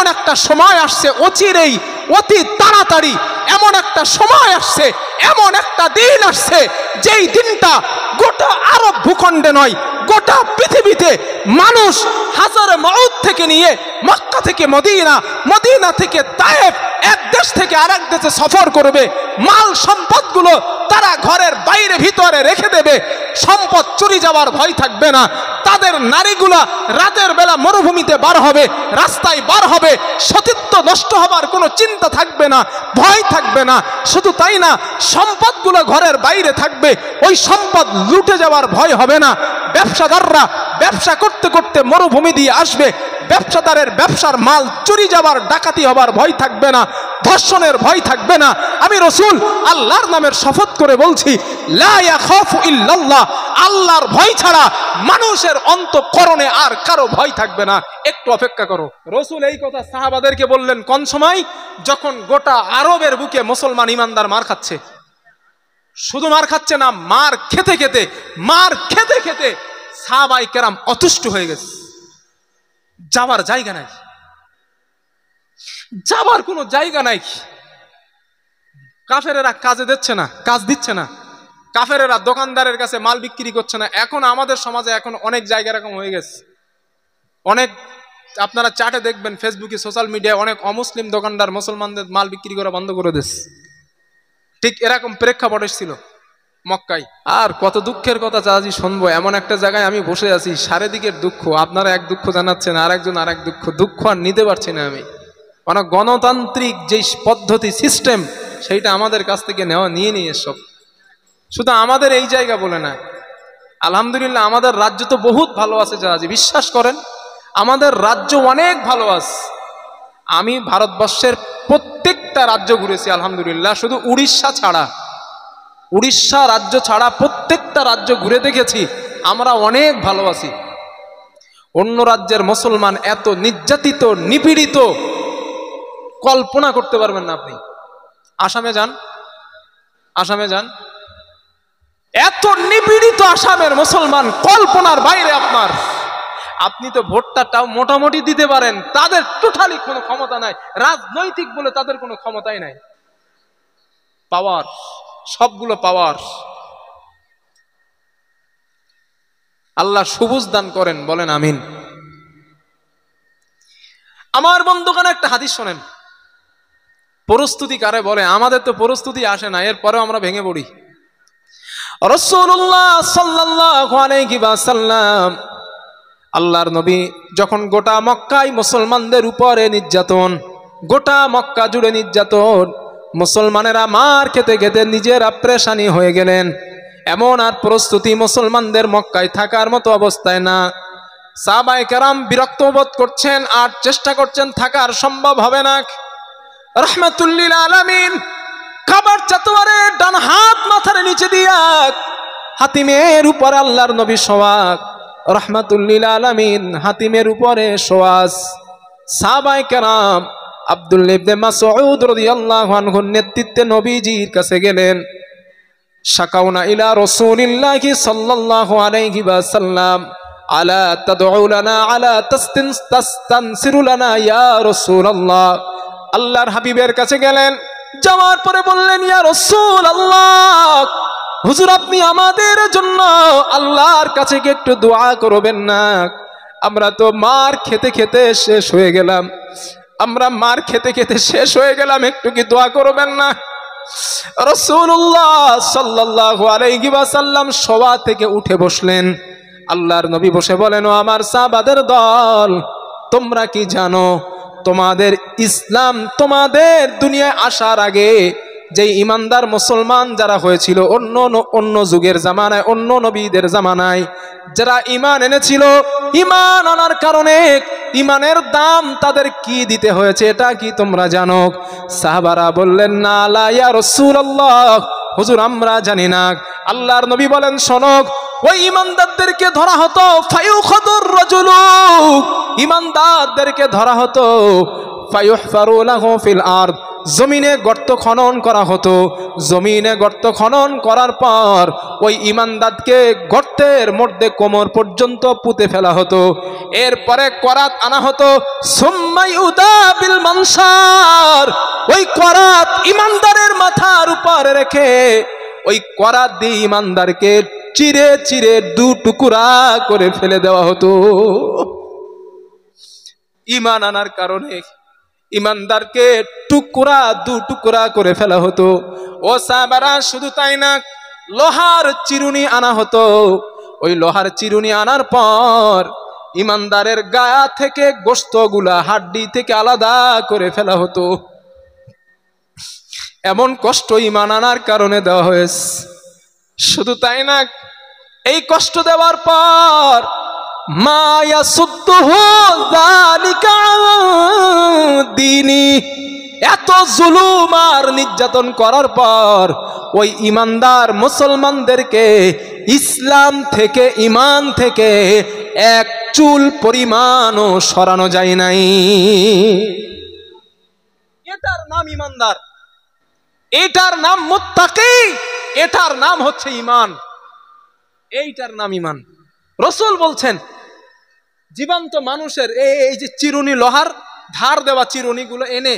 এমন একটা সময় আসছে অচিরেই, অতি তাড়াতাড়ি এমন একটা সময় আসছে, এমন একটা দিন আসছে যেই দিনটা গোটা আরব ভূখণ্ডে নয়, গোটা পৃথিবীতে মানুষ হাজারে মাউদ থেকে নিয়ে মক্কা থেকে মদিনা, মদিনা থেকে তায়েফ, এক দেশ থেকে আরেক দেশে সফর করবে। মাল সম্পদগুলো তারা ঘরের বাইরে ভিতরে রেখে দেবে, সম্পদ চুরি যাওয়ার ভয় থাকবে না। তাদের নারীগুলা রাতের বেলা মরুভূমিতে বার হবে, রাস্তায় বার হবে, সতীত্ব নষ্ট হবার কোনো চিন্তা থাকবে না, ভয় থাকবে না। শুধু তাই না, সম্পদগুলো ঘরের বাইরে থাকবে, ওই সম্পদ লুটে যাওয়ার ভয় হবে না। ব্যবসাদাররা ব্যবসা করতে করতে মরুভূমি দিয়ে আসবে, ব্যবসাদারের ব্যবসার মাল চুরি যাবার, ডাকাতি হবার ভয় থাকবে না, ধর্ষণের ভয় থাকবে না। আমি রাসূল আল্লাহর নামের শপথ করে বলছি, লা ইয়াখাফু ইল্লাল্লাহ, আল্লাহর ভয় ছাড়া মানুষের অন্তঃকরণে আর কারো ভয় থাকবে না। একটু অপেক্ষা করো। রাসূল এই কথা সাহাবাদেরকে বললেন কোন সময়? যখন গোটা আরবের বুকে মুসলমান ইমানদার মার খাচ্ছে। শুধু মার খাচ্ছে না, মার খেতে খেতে, মার খেতে খেতে সাহাবায়ে কেরাম অতুষ্ট হয়ে গেছে। যাবার জায়গা নাই, যাবার কোনো জায়গা নাই। কাফেরেরা কাজে দিচ্ছে না, কাজ দিচ্ছে না, কাফেরেরা দোকানদারের কাছে মাল বিক্রি করছে না। এখন আমাদের সমাজে এখন অনেক জায়গা এরকম হয়ে গেছে। অনেক আপনারা চাটে দেখবেন, ফেসবুকে, সোশ্যাল মিডিয়ায় অনেক অমুসলিম দোকানদার মুসলমানদের মাল বিক্রি করা বন্ধ করে দিচ্ছে। ঠিক এরকম প্রেক্ষাপট এসেছিল মক্কায়। আর কত দুঃখের কথা চাচি শুনবো, এমন একটা জায়গায় আমি বসে আছি, চারিদিকের দুঃখ, আপনারা এক দুঃখ জানাচ্ছেন, আরেকজন আরেক দুঃখ, দুঃখ আর নিতে পারছি না আমি। অনেক গণতান্ত্রিক যে পদ্ধতি, সিস্টেম, সেইটা আমাদের কাছ থেকে নিয়ে নিয়ে সব। শুধু আমাদের এই জায়গা বলে না, আলহামদুলিল্লাহ আমাদের রাজ্য তো বহুত ভালো আছে চাচি, বিশ্বাস করেন আমাদের রাজ্য অনেক ভালো আছে। আমি ভারতবর্ষের প্রত্যেকটা রাজ্য ঘুরেছি আলহামদুলিল্লাহ, শুধু উড়িষ্যা ছাড়া, উড়িষ্যা রাজ্য ছাড়া প্রত্যেকটা রাজ্য ঘুরে দেখেছি। আমরা অনেক ভালো আছি। অন্য রাজ্যের মুসলমান এত নির্যাতিত, নিপীড়িত কল্পনা করতে পারবেন না আপনি। আসামে যান, আসামে যান, এত নিপীড়িত আসামের মুসলমান কল্পনার বাইরে আপনার। আপনি তো ভোটটাও মোটামুটি দিতে পারেন, তাদের টোটালি কোনো ক্ষমতা নাই, রাজনৈতিক বলে তাদের কোনো ক্ষমতাই নাই। পাওয়ার, সবগুলো পাওয়ার। আল্লাহ সবুজ দান করেন, বলেন আমিন। আমার বন্ধুগণ একটা হাদিস শোনেন, প্রস্তুতি কারে বলে? আমাদের তো প্রস্তুতি আসে না, এরপরেও আমরা ভেঙে পড়ি। রাসূলুল্লাহ সাল্লাল্লাহু আলাইহি ওয়াসাল্লাম, আল্লাহর নবী যখন গোটা মক্কায় মুসলমানদের উপরে নির্যাতন, গোটা মক্কা জুড়ে নির্যাতন, মুসলমানেরা মার খেতে খেতে নিজেরা পেরেশানি হয়ে গেলেন। এমন আর প্রস্তুতি মুসলমানদের মক্কায় থাকার মতো অবস্থায় না। সাহাবায়ে কেরাম বিরক্ত বোধ করছেন আর চেষ্টা করছেন, থাকার সম্ভব হবে না। রাহমাতুল লিল আলামিন খাবার চাতোয়ারে ডান হাত মাথার নিচে দিয়া হাতিমের উপর আল্লাহর নবী শোয়াক, রাহমাতুল লিল আলামিন হাতিমের উপরে শোয়াস। সাহাবায়ে কেরাম আব্দুল্লাহ ইবনে মাসউদ রাদিয়াল্লাহু আনহুর নেতৃত্বে নবীজির কাছে গেলেন। শাকাউনা ইলা রাসূলিল্লাহি সাল্লাল্লাহু আলাইহি ওয়াসাল্লাম, আলা তাদউ লানা আলা তাস্তানসিরু লানা ইয়া রাসূলুল্লাহ। আল্লাহর হাবিবের কাছে গেলেন, যাওয়ার পরে বললেন, ইয়া রাসূলুল্লাহ, হুজুর আপনি আমাদের জন্য আল্লাহর কাছে কি একটু দোয়া করবেন না? আমরা তো মার খেতে খেতে শেষ হয়ে গেলাম, আমরা মার খেতে খেতে শেষ হয়ে গেলাম, একটু কি দোয়া করবেন না? রাসূলুল্লাহ সাল্লাল্লাহু আলাইহি ওয়াসাল্লাম শোয়া থেকে উঠে বসলেন। আল্লাহর নবী বসে বলেন, ও আমার সাহাবাদের দল, তোমরা কি জানো তোমাদের ইসলাম, তোমাদের দুনিয়ায় আসার আগে যে ইমানদার মুসলমান যারা হয়েছিল অন্য যুগের জামানায়, অন্য নবীদের জামানায় যারা ঈমান এনেছিল, ঈমান আনার কারণে ঈমানের দাম তাদের কি দিতে হয়েছে, এটা কি তোমরা জানো? সাহাবারা বললেন, না লা ইয়া রাসূলুল্লাহ, হুজুর আমরা জানি না। আল্লাহর নবী বলেন, শোনো, ওই ঈমানদারদেরকে ধরা হতো, ফায়ুখাদুর রাজুলু, ঈমানদারদেরকে ধরা হতো, ফায়ুহফারু লাহু ফিল আরদ, জমিনে গর্ত খনন করা হতো। জমিনে গর্ত খনন করার পর ওই ইমানদারকে গর্তের মধ্যে কোমর পর্যন্ত পুঁতে ফেলা হতো। এরপরে করাত আনা হতো, সুম্মা ইউদা বিল মানসার, ওই করাত ইমানদারের মাথার উপর রেখে ওই করাত দিয়ে ইমানদারকে চিরে চিরে দু টুকরা করে ফেলে দেওয়া হতো। ঈমান আনার কারণে ইমানদারকে টুকরা দু টুকরা করে ফেলা হতো। ও সাহাবারা, শুধু তাই না, লোহার চিরুনি আনা হতো। ওই লোহার চিরুনি আনার পর ইমানদারের গায়া থেকে গোশতগুলা হাড্ডি থেকে আলাদা করে ফেলা হতো। এমন কষ্ট ঈমান আনার কারণে দেওয়া হয়েছে। শুধু তাই না, এই কষ্ট দেওয়ার পর মায়া সুদ্দুহু যালিকা দিনী, এত জুলুম আর নির্যাতন করার পর ওই ইমানদার মুসলমানদেরকে ইসলাম থেকে, ইমান থেকে এক চুল পরিমাণও সরানো যায় নাই। এটার নাম ইমানদার, এটার নাম মুত্তাকি, এটার নাম হচ্ছে ঈমান, এইটার নাম ঈমান। রাসূল বলছেন, জীবন্ত মানুষের এই যে চিরুনি, লোহার ধার দেওয়া চিরুনিগুলো এনে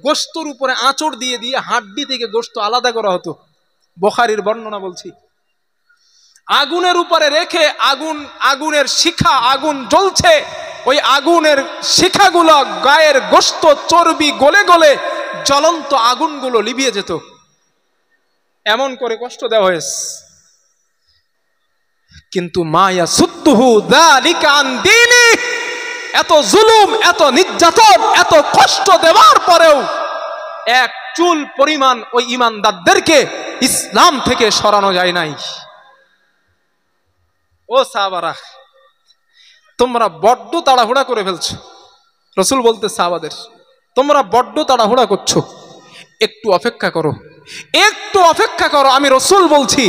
গোশতের উপরে আঁচড় দিয়ে দিয়ে হাড্ডি থেকে গোশত আলাদা করা হতো। বুখারীর বর্ণনা বলছি। আগুনের উপরে রেখে আগুনের শিখা, আগুন জ্বলছে, ওই আগুনের শিখাগুলো গায়ের গোশত চর্বি গলে গলে জ্বলন্ত আগুনগুলো লিভিয়ে যেত। এমন করে কষ্ট দেওয়া হয়েছে। কিন্তু মায়া সুদ্দুহু যালিকা আন দীনি, এত জুলুম, এত নির্যাতন, এত কষ্ট দেওয়ার পরেও এক চুল পরিমাণ ওই ঈমানদারদেরকে ইসলাম থেকে সরানো যায় নাই। ও সাহাবারা, তোমরা বড্ড তাড়াহুড়া করে ফেলছো। রাসূল বলতে সাহাবাদের, তোমরা বড্ড তাড়াহুড়া করছো, একটু অপেক্ষা করো, একটু অপেক্ষা করো। আমি রাসূল বলছি,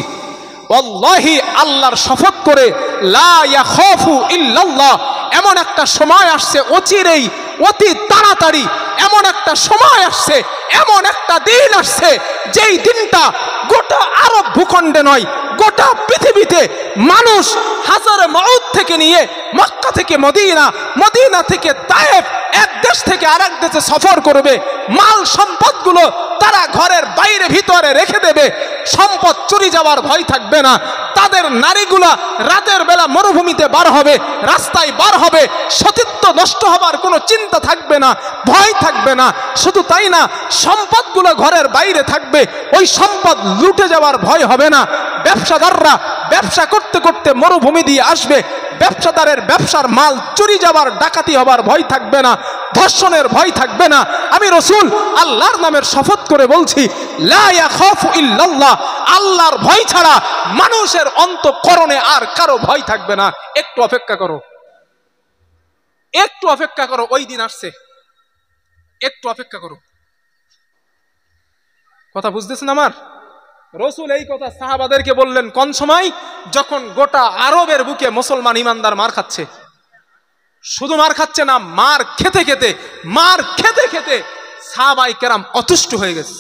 ওয়াল্লাহি, আল্লাহর শপথ করে, লা ইয়াখাফু ইল্লাল্লাহ, এমন একটা সময় আসছে অচিরেই, অতি তাড়াতাড়ি এমন একটা সময় আসছে, এমন একটা দিন আসছে, যেই দিনটা গোটা আরব ভূখণ্ডে নয়, গোটা পৃথিবীতে মানুষ হাজারে মাউদ থেকে নিয়ে মক্কা থেকে মদিনা, মদিনা থেকে তায়েফ, এক দেশ থেকে আরেক দেশে সফর করবে। মাল সম্পদগুলো তারা ঘরের বাইরে ভিতরে রেখে দেবে, সম্পদ চুরি যাওয়ার ভয় থাকবে না। তাদের নারীগুলা রাতের বেলা মরুভূমিতে বার হবে, রাস্তায় বার হবে, সতীত্ব নষ্ট হবার কোনো চিন্তা থাকবে না, ভয় থাকবে না। শুধু তাই না, সম্পদগুলো ঘরের বাইরে থাকবে, ওই সম্পদ লুটে যাওয়ার ভয় হবে না। ব্যবসাদাররা ব্যবসা করতে করতে মরুভূমি দিয়ে আসবে, ব্যবসাদারের ব্যবসার মাল চুরি যাবার, ডাকাতি হবার ভয় থাকবে না, ধর্ষণের ভয় থাকবে না। আমি রাসূল আল্লাহর নামের শপথ করে বলছি, লা ইয়াখাফু ইল্লাল্লাহ, আল্লাহর ভয় ছাড়া মানুষের অন্তঃকরণে আর কারো ভয় থাকবে না। একটু অপেক্ষা করো, একটু অপেক্ষা করো, ওই দিন আসছে, একটু অপেক্ষা করো। কথা বুঝতেছেন আমার? রাসূল এই কথা সাহাবাদেরকে বললেন কোন সময়? যখন গোটা আরবের বুকে মুসলমান ইমানদার মার খাচ্ছে। শুধু মার খাচ্ছে না, মার খেতে খেতে, মার খেতে খেতে সাহাবায়ে কেরাম অতুষ্ট হয়ে গেছে।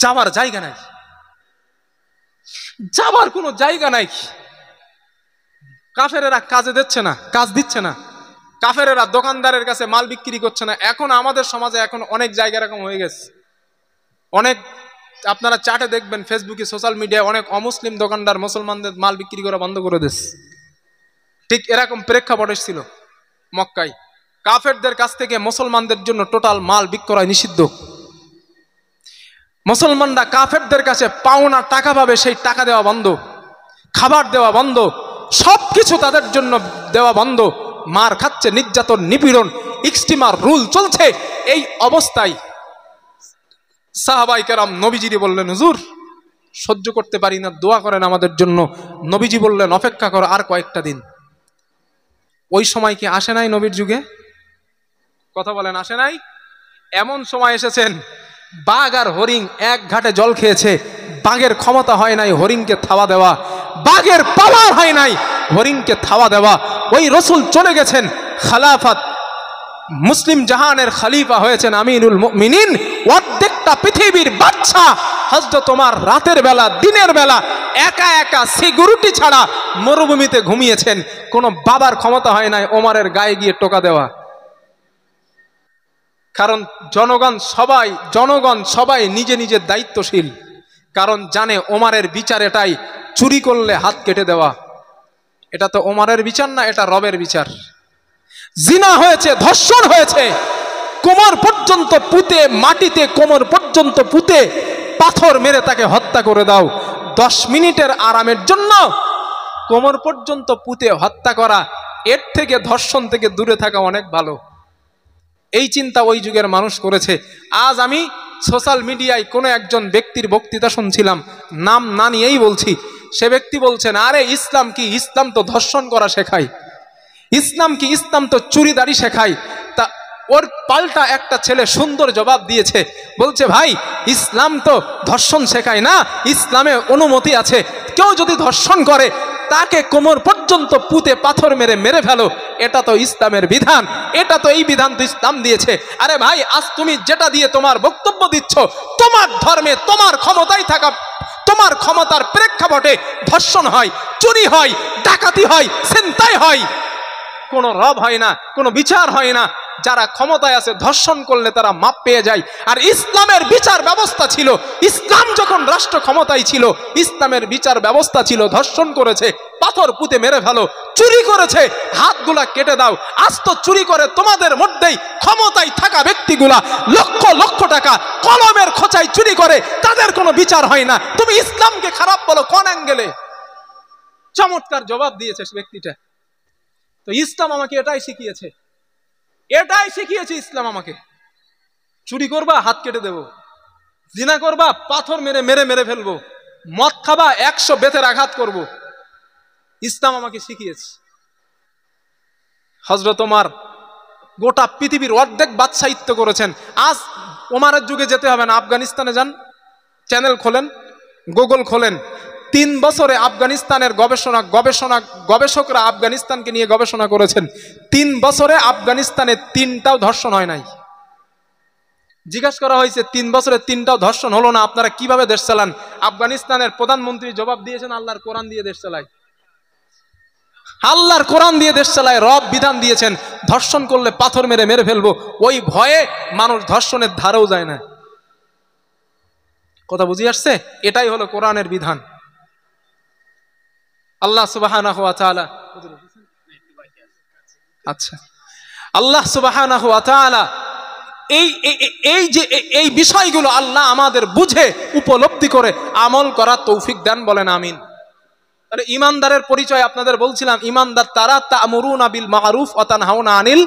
যাবার জায়গা নাই, যাবার কোনো জায়গা নাই। কাফেরেরা কাজে দিচ্ছে না, কাজ দিচ্ছে না, কাফেরেরা দোকানদারের কাছে মাল বিক্রি করছে না। এখন আমাদের সমাজে এখন অনেক জায়গা এরকম হয়ে গেছে। অনেক, আপনারা চাটে দেখবেন, ফেসবুকে, সোশ্যাল মিডিয়ায় অনেক অমুসলিম দোকানদার মুসলমানদের মাল বিক্রি করা বন্ধ করে দিচ্ছে। ঠিক এরকম প্রেক্ষাপট ছিল মক্কায়। কাফেরদের কাছ থেকে মুসলমানদের জন্য টোটাল মাল বিক্রয় নিষিদ্ধ। মুসলমানরা কাফেরদের কাছে পাওনা টাকা পাবে, সেই টাকা দেওয়া বন্ধ, খাবার দেওয়া বন্ধ, সবকিছু তাদের জন্য দেওয়া বন্ধ। মার খাচ্ছে, নির্যাতন, নিপীড়ন, এক্সট্রিমার রুল চলছে। এই অবস্থায় সাহাবায়ে কেরাম নবীজিকে বললেন, হুজুর সহ্য করতে পারি না, দোয়া করেন আমাদের জন্য। নবীজি বললেন, অপেক্ষা করো আর কয়েকটা দিন। ওই সময় কি আসে নাই নবীর যুগে? কথা বলেন, আসে নাই? এমন সময় এসেছেন, বাঘ আর হরিণ এক ঘাটে জল খেয়েছে, বাঘের ক্ষমতা হয় নাই হরিণকে থাবা দেওয়া, বাঘের পাওয়ার হয় নাই হরিণকে থাবা দেওয়া। ওই রাসূল চলে গেছেন, খেলাফত মুসলিম জাহানের খলিফা হয়েছেন আমিরুল মুমিনিন, অর্ধেকটা পৃথিবীর বাদশা হযরত ওমর রাতের বেলা দিনের বেলা একা একা সিকিউরিটি ছাড়া মরুভূমিতে ঘুমিয়েছেন। কোনো বাবার ক্ষমতা হয় নাই ওমরের গায়ে গিয়ে টোকা দেওয়া, কারণ জনগণ সবাই নিজে নিজের দায়িত্বশীল, কারণ জানে ওমরের বিচার এটাই, চুরি করলে হাত কেটে দেওয়া। এটা তো ওমরের বিচার না, এটা রবের বিচার। জিনা হয়েছে, ধর্ষণ হয়েছে, কোমর পর্যন্ত পুঁতে, মাটিতে কোমর পর্যন্ত পুঁতে পাথর মেরে তাকে হত্যা করে দাও। 10 মিনিটের আরামের জন্য কোমর পর্যন্ত পুঁতে হত্যা করা, এর থেকে ধর্ষণ থেকে দূরে থাকা অনেক ভালো। এই চিন্তা ওই যুগের মানুষ করেছে। আজ আমি সোশ্যাল মিডিয়ায় কোনো একজন ব্যক্তির বক্তৃতা শুনছিলাম, নাম না নিয়েই বলছি। সে ব্যক্তি বলছেন, আরে ইসলাম কি? ইসলাম তো ধর্ষণ করা শেখায়। ইসলাম কি? ইসলাম তো চুরিদারি শেখায়। তা ওর পাল্টা একটা ছেলে সুন্দর জবাব দিয়েছে, বলছে, ভাই ইসলাম তো ধর্ষণ শেখায় না, ইসলামে অনুমতি আছে, কেউ যদি ধর্ষণ করে তাকে কোমর পর্যন্ত পুঁতে পাথর মেরে ফেলো, এটা তো ইসলামের বিধান, এটা তো এই বিধান তো ইসলাম দিয়েছে। আরে ভাই, আজ তুমি যেটা দিয়ে তোমার বক্তব্য দিচ্ছ, তোমার ধর্মে তোমার ক্ষমতায় থাকা, তোমার ক্ষমতার প্রেক্ষাপটে ধর্ষণ হয়, চুরি হয়, ডাকাতি হয়, ছিনতাই হয়, কোনো রব হয় না, কোনো বিচার হয় না। যারা ক্ষমতায় আছে ধর্ষণ করলে তারা মাপ পেয়ে যায়। আর ইসলামের বিচার ব্যবস্থা ছিল, ইসলাম যখন রাষ্ট্র ক্ষমতায় ছিল, ইসলামের বিচার ব্যবস্থা ছিল, ধর্ষণ করেছে পাথর পুঁতে মেরে ফেলো, চুরি করেছে হাতগুলা কেটে দাও। আজ তো চুরি করে তোমাদের মধ্যেই ক্ষমতায় থাকা ব্যক্তিগুলা লক্ষ লক্ষ টাকা কলমের খোঁচায় চুরি করে, তাদের কোনো বিচার হয় না। তুমি ইসলামকে খারাপ বলো কোন অ্যাঙ্গেলে? চমৎকার জবাব দিয়েছে সে ব্যক্তিটা। তো ইসলাম আমাকে এটাই শিখিয়েছে, এটাই শিখিয়েছে ইসলাম আমাকে। চুরি করবা হাত কেটে দেব, জিনা করবা পাথর মেরে ফেলবো, মদ খাবা 100 বেতের আঘাত করব। ইসলাম আমাকে শিখিয়েছে। হযরত ওমর গোটা পৃথিবীর অর্ধেক বাদশাহিত্য করেছেন। আজ ওমরের যুগে যেতে হবে না, আফগানিস্তানে যান, চ্যানেল খোলেন, গুগল খোলেন, 3 বছরে আফগানিস্তানের গবেষকরা আফগানিস্তানকে নিয়ে গবেষণা করেছেন। 3 বছরে আফগানিস্তানে 3টাও ধর্ষণ হয় নাই। জিজ্ঞাসা করা হয়েছে 3 বছরে 3টাও ধর্ষণ হলো না, আপনারা কিভাবে দেশ চালান? আফগানিস্তানের প্রধানমন্ত্রী জবাব দিয়েছেন, আল্লাহর কোরআন দিয়ে দেশ চালায়, আল্লাহর কোরআন দিয়ে দেশ চালায়, রব বিধান দিয়েছেন ধর্ষণ করলে পাথর মেরে ফেলবো। ওই ভয়ে মানুষ ধর্ষণের ধারেও যায় না। কথা বুঝিয়ে আসছে? এটাই হলো কোরআনের বিধান। আল্লাহ সুবহানাহু ওয়া তাআলা, আচ্ছা, আল্লাহ সুবহানাহু ওয়া তাআলা এই বিষয়গুলো আল্লাহ আমাদের বুঝে উপলব্ধি করে আমল করার তৌফিক দেন, বলেন আমিন। তাহলে ইমানদারের পরিচয় আপনাদের বলছিলাম, ইমানদার তারা তা'মুরুনা বিল মা'রুফ ওয়া তানহাউনা আনিল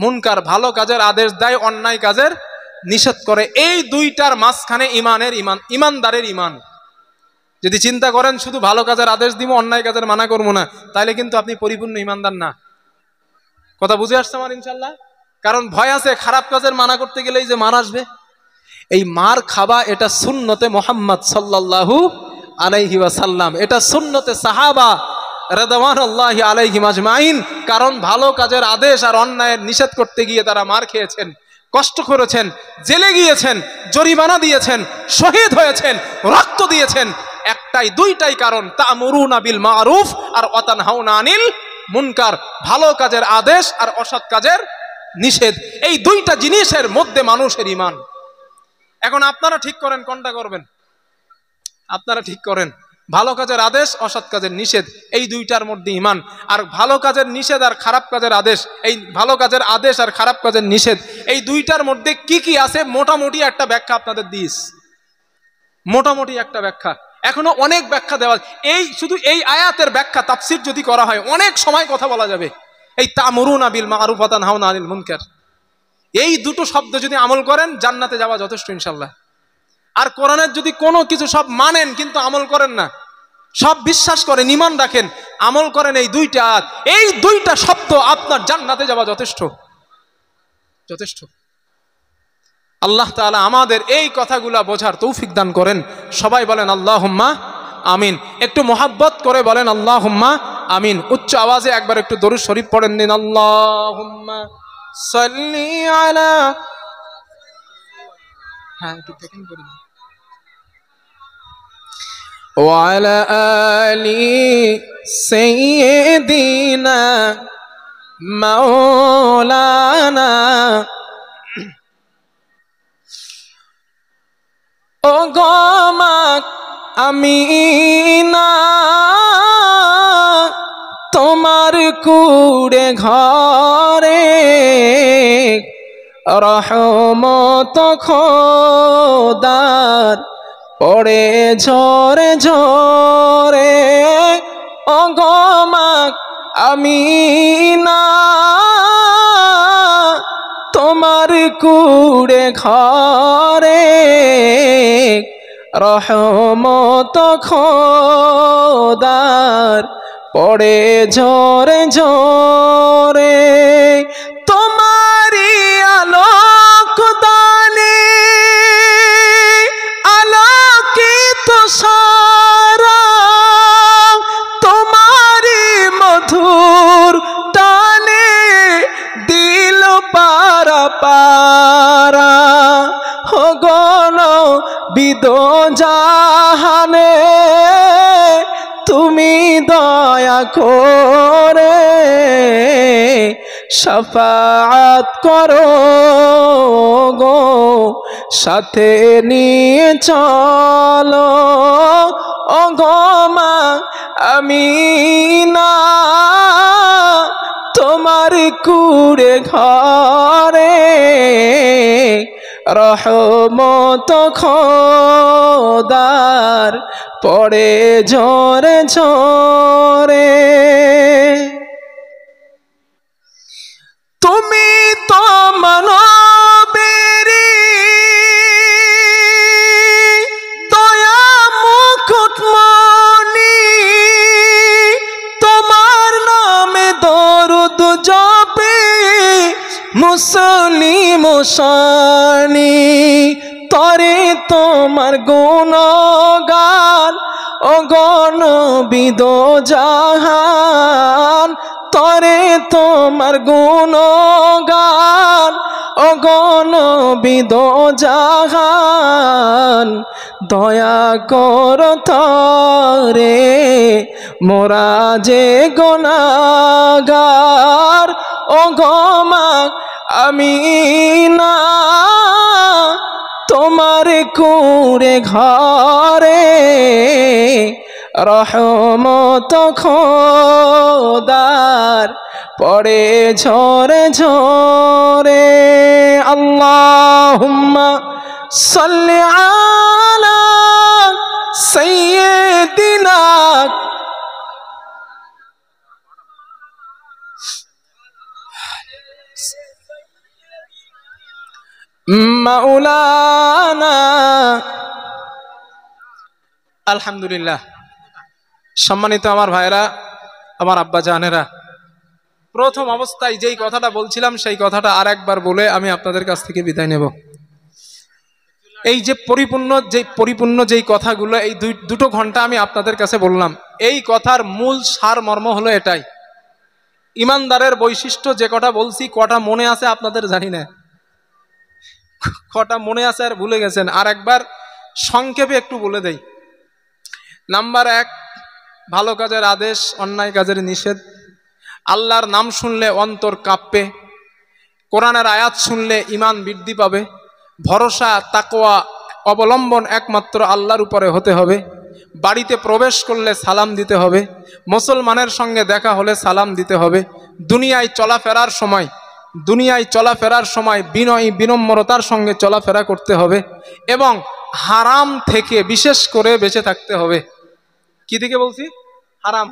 মুনকার, ভালো কাজের আদেশ দেয়, অন্যায় কাজের নিষেধ করে। এই দুইটার মাঝখানে ইমানদারের ইমান। যদি চিন্তা করেন শুধু ভালো কাজের আদেশ দিব, অন্যায় কাজের মানা করবো না, তাহলে কিন্তু আপনি পরিপূর্ণ ইমানদার না। কথা বুঝে আসছে আমার ইনশাল্লাহ? কারণ ভয় আছে খারাপ কাজের মানা করতে গেলেই যে মার আসবে। এই মার খাবা এটা সুন্নতে মুহাম্মদ সাল্লাল্লাহু আলাইহি ওয়াসাল্লাম, এটা সুন্নতে সাহাবা রাদিয়াল্লাহু আলাইহিম আজমাইন। কারণ ভালো কাজের আদেশ আর অন্যায়ের নিষেধ করতে গিয়ে তারা মার খেয়েছেন, কষ্ট করেছেন, জেলে গিয়েছেন, জরিমানা দিয়েছেন, শহীদ হয়েছেন, রক্ত দিয়েছেন। একটাই দুইটাই কারণ, তা'মুরুনা বিল মা'রুফ আর ওয়া তানহাউনা আনিল মুনকার, ভালো কাজের আদেশ আর অসৎ কাজের নিষেধ। এই দুইটা জিনিসের মধ্যে মানুষের ঈমান। এখন আপনারা ঠিক করেন কোনটা করবেন, আপনারা ঠিক করেন। ভালো কাজের আদেশ, অসৎ কাজের নিষেধ, এই দুইটার মধ্যে ঈমান। আর ভালো কাজের নিষেধ আর খারাপ কাজের আদেশ, এই ভালো কাজের আদেশ আর খারাপ কাজের নিষেধ, এই দুইটার মধ্যে কি কি আছে মোটামুটি একটা ব্যাখ্যা আপনাদের দিস, মোটামুটি একটা ব্যাখ্যা। এখনো অনেক ব্যাখ্যা দেওয়া, এই শুধু এই আয়াতের ব্যাখ্যা তাফসীর যদি করা হয় অনেক সময় কথা বলা যাবে। এই তা'মুরুনা বিল মা'রুফ ওয়া তানহাউনা আনিল মুনকার, এই দুটো শব্দ যদি আমল করেন জান্নাতে যাওয়া যথেষ্ট ইনশাআল্লাহ। আর কোরআনের যদি কোনো কিছু সব মানেন কিন্তু আমল করেন না, সব বিশ্বাস করেন, ঈমান রাখেন, আমল করেন, এই দুইটা আয়াত, এই দুইটা শব্দ আপনার জান্নাতে যাওয়া যথেষ্ট, যথেষ্ট। আল্লাহ তাআলা আমাদের এই কথাগুলা বোঝার তৌফিক দান করেন। সবাই বলেন আল্লাহুম্মা আমিন। একটু মোহাব্বত করে বলেন আল্লাহুম্মা আমিন। উচ্চ আওয়াজে একবার একটু দরুদ শরীফ পড়েন দিন, আল্লাহুম্মা সাল্লি আলা, হ্যাঁ একটু চেকিং করে দিন। ওয়ালা আলি সাইয়্যিদিনা মাওলানা। ও গো আমিনা তোমার কুড়ে ঘরে রহমত খোদার পড়ে ঝরে ঝরে। ও গো আমিনা তোমার কুড়ে ঘরে রহমত খোদার পড়ে ঝরে ঝরে। তোমারি আলোক দানে আলোকিত সারা, তোমারি মধুর টানে দিল পারা পারা। হো গণ বিদ জাহানে তুমি দয়া করে শাফাআত করো গো, সাথে নিয়ে চলো। ও গো আমিনা তোমার কুড়ে ঘরে রহমত খোদার পড়ে ঝরে ঝরে। তুমি তো মানবেরি দয়া মুকুটমণি, তোমার নামে দরুদ জপে মুসলিম শানি। তরে তোমার গুণগান ও গণবিদ জাহান, তরে তোমার গুণগান ও গণবিদ জাহান। দয়া কর তরে মোরা যে গুনাহগার। ও গো আমিনা তোমার কুড়ে ঘরে রহমত খোদার পড়ে ঝরে ঝরে। আল্লাহুম্মা সাল্লি আলা সাইয়্যিদিনা মাওলানা। আলহামদুলিল্লাহ। সম্মানিত আমার ভাইরা, আমার আব্বা জানেরা, প্রথম অবস্থায় যেই কথাটা বলছিলাম সেই কথাটা আর একবার বলে আমি আপনাদের কাছ থেকে বিদায় নেব। এই যে পরিপূর্ণ যেই কথাগুলো এই দুটো ঘন্টা আমি আপনাদের কাছে বললাম, এই কথার মূল সার মর্ম হলো এটাই। ইমানদারের বৈশিষ্ট্য যে কটা বলছি, কটা মনে আছে আপনাদের জানি না, কটা মনে আছে আর ভুলে গেছেন, আর একবার সংক্ষেপে একটু বলে দেই। নাম্বার 1, ভালো কাজের আদেশ, অন্যায় কাজের নিষেধ। আল্লাহর নাম শুনলে অন্তর কাঁপবে, কোরআনের আয়াত শুনলে ঈমান বৃদ্ধি পাবে, ভরসা তাকওয়া অবলম্বন একমাত্র আল্লাহর উপরে হতে হবে, বাড়িতে প্রবেশ করলে সালাম দিতে হবে, মুসলমানের সঙ্গে দেখা হলে সালাম দিতে হবে, দুনিয়ায় চলাফেরার সময় বিনয়ী বিনম্রতার সঙ্গে চলাফেরা করতে হবে, এবং হারাম থেকে বিশেষ করে বেঁচে থাকতে হবে। কি থেকে বলছি? হারাম।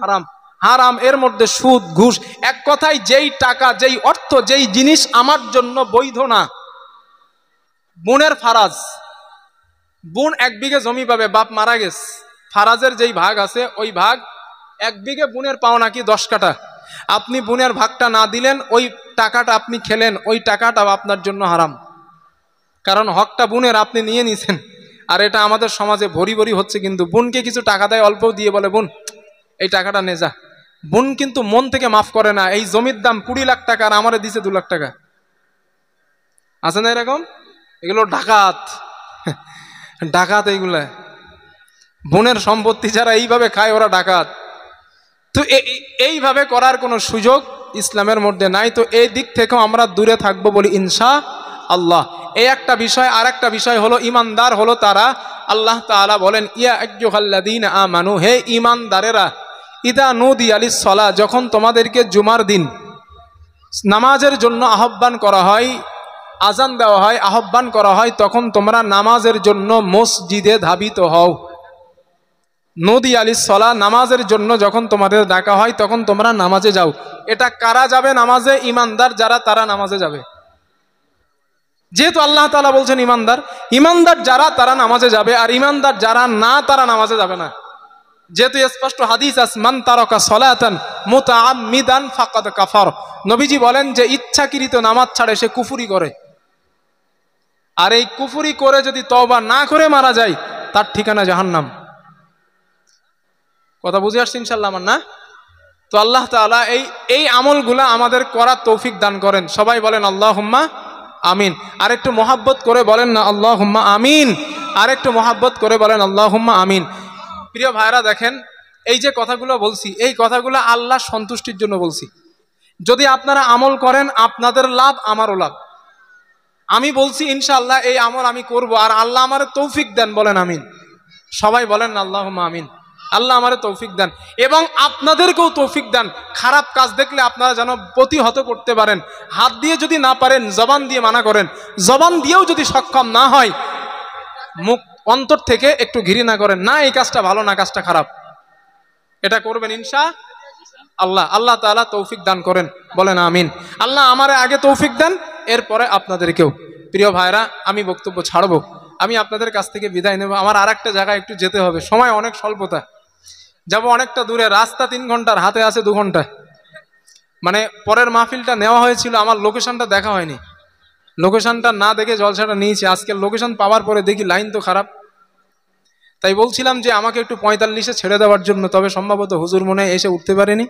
হারাম এর মধ্যে সুদ, ঘুষ, এক কথায় যেই টাকা, যেই অর্থ, যেই জিনিস আমার জন্য বৈধ না। বোনের ফারাজ, বোন 1 বিঘে জমি পাবে, বাপ মারা গেছে, ফারাজের যেই ভাগ আছে ওই ভাগ 1 বিঘে বোনের পাওনা কি 10 কাঠা। আপনি বোনের ভাগটা না দিলেন, ওই টাকাটা আপনি খেলেন, ওই টাকাটা আপনার জন্য হারাম, কারণ হকটা বোনের আপনি নিয়ে নিছেন। আর এটা আমাদের সমাজে ভরি ভরি হচ্ছে। কিন্তু বোনকে কিছু টাকা দেয়, অল্প দিয়ে বলে বোন এই টাকাটা নে যা। বোন কিন্তু মন থেকে মাফ করে না। এই জমির দাম 20 লাখ টাকা আর আমারে দিছে 2 লাখ টাকা, আছে না এরকম? এগুলো ডাকাত, ডাকাত এইগুলা। বোনের সম্পত্তি যারা এইভাবে খায় ওরা ডাকাত। তো এইভাবে করার কোনো সুযোগ ইসলামের মধ্যে নাই। তো এই দিক থেকেও আমরা দূরে থাকবো বলি ইনশাআল্লাহ। এই একটা বিষয়। আর একটা বিষয় হলো ইমানদার হলো তারা, আল্লাহ তাআলা বলেন ইয়া আইয়ুহাল্লাযীনা আমানু, হে ইমানদারেরা, ইদা নুদিয়া লিস-সালাহ, যখন তোমাদেরকে জুমার দিন নামাজের জন্য আহ্বান করা হয়, আজান দেওয়া হয়, আহ্বান করা হয়, তখন তোমরা নামাজের জন্য মসজিদে ধাবিত হও। নদী আলিস সলা, নামাজের জন্য যখন তোমাদের ডাকা হয় তখন তোমরা নামাজে যাও। এটা কারা যাবে নামাজে? ইমানদার যারা, তারা নামাজে যাবে। যেহেতু আল্লাহ তাআলা বলছেন ইমানদার, ইমানদার যারা তারা নামাজে যাবে, আর ইমানদার যারা না তারা নামাজে যাবে না। যেহেতু স্পষ্ট হাদিস আছে, মান তারাকা সলাতান মুতাআম্মিদান ফাকাদ কাফার। নবীজি বলেন যে ইচ্ছাকৃত নামাজ ছাড়ে সে কুফরি করে, আর এই কুফরি করে যদি তওবা না করে মারা যায় তার ঠিকানা জাহান্নাম। কথা বুঝে আসছে ইনশাআল্লাহ আমার না? তো আল্লাহ তাআলা এই আমলগুলা আমাদের করার তৌফিক দান করেন। সবাই বলেন আল্লাহুম্মা আমিন। আর একটু মহাব্বত করে বলেন না আল্লাহুম্মা আমিন। আর একটু মহাব্বত করে বলেন আল্লাহুম্মা আমিন। প্রিয় ভাইরা দেখেন, এই যে কথাগুলো বলছি, এই কথাগুলো আল্লাহ সন্তুষ্টির জন্য বলছি। যদি আপনারা আমল করেন আপনাদের লাভ, আমারও লাভ। আমি বলছি ইনশাআল্লাহ এই আমল আমি করব, আর আল্লাহ আমারে তৌফিক দেন, বলেন আমিন। সবাই বলেন আল্লাহুম্মা আমিন। আল্লাহ আমারে তৌফিক দেন এবং আপনাদেরকেও তৌফিক দেন। খারাপ কাজ দেখলে আপনারা যেন প্রতিহত করতে পারেন। হাত দিয়ে যদি না পারেন জবান দিয়ে মানা করেন, জবান দিয়েও যদি সক্ষম না হয় মুখ অন্তর থেকে একটু ঘৃণা করেন, না এই কাজটা ভালো না, কাজটা খারাপ, এটা করবেন ইনশাআল্লাহ। আল্লাহ তাআলা তৌফিক দান করেন, বলেন আমিন। আল্লাহ আমারে আগে তৌফিক দেন, এরপরে আপনাদেরকেও। প্রিয় ভাইরা, আমি বক্তব্য ছাড়বো, আমি আপনাদের কাছ থেকে বিদায় নেব। আমার আর একটা জায়গায় একটু যেতে হবে, সময় অনেক স্বল্পতা, যাব অনেকটা দূরে, রাস্তা 3 ঘন্টার, হাতে আছে 2 ঘন্টা। মানে পরের মাহফিলটা নেওয়া হয়েছিল, আমার লোকেশনটা দেখা হয়নি, লোকেশনটা না দেখে জলসাটা নিয়েছি। আজকের লোকেশন পাওয়ার পরে দেখি লাইন তো খারাপ, তাই বলছিলাম যে আমাকে একটু 45-এ ছেড়ে দেওয়ার জন্য, তবে সম্ভবত হুজুর মনে এসে উঠতে পারেনি।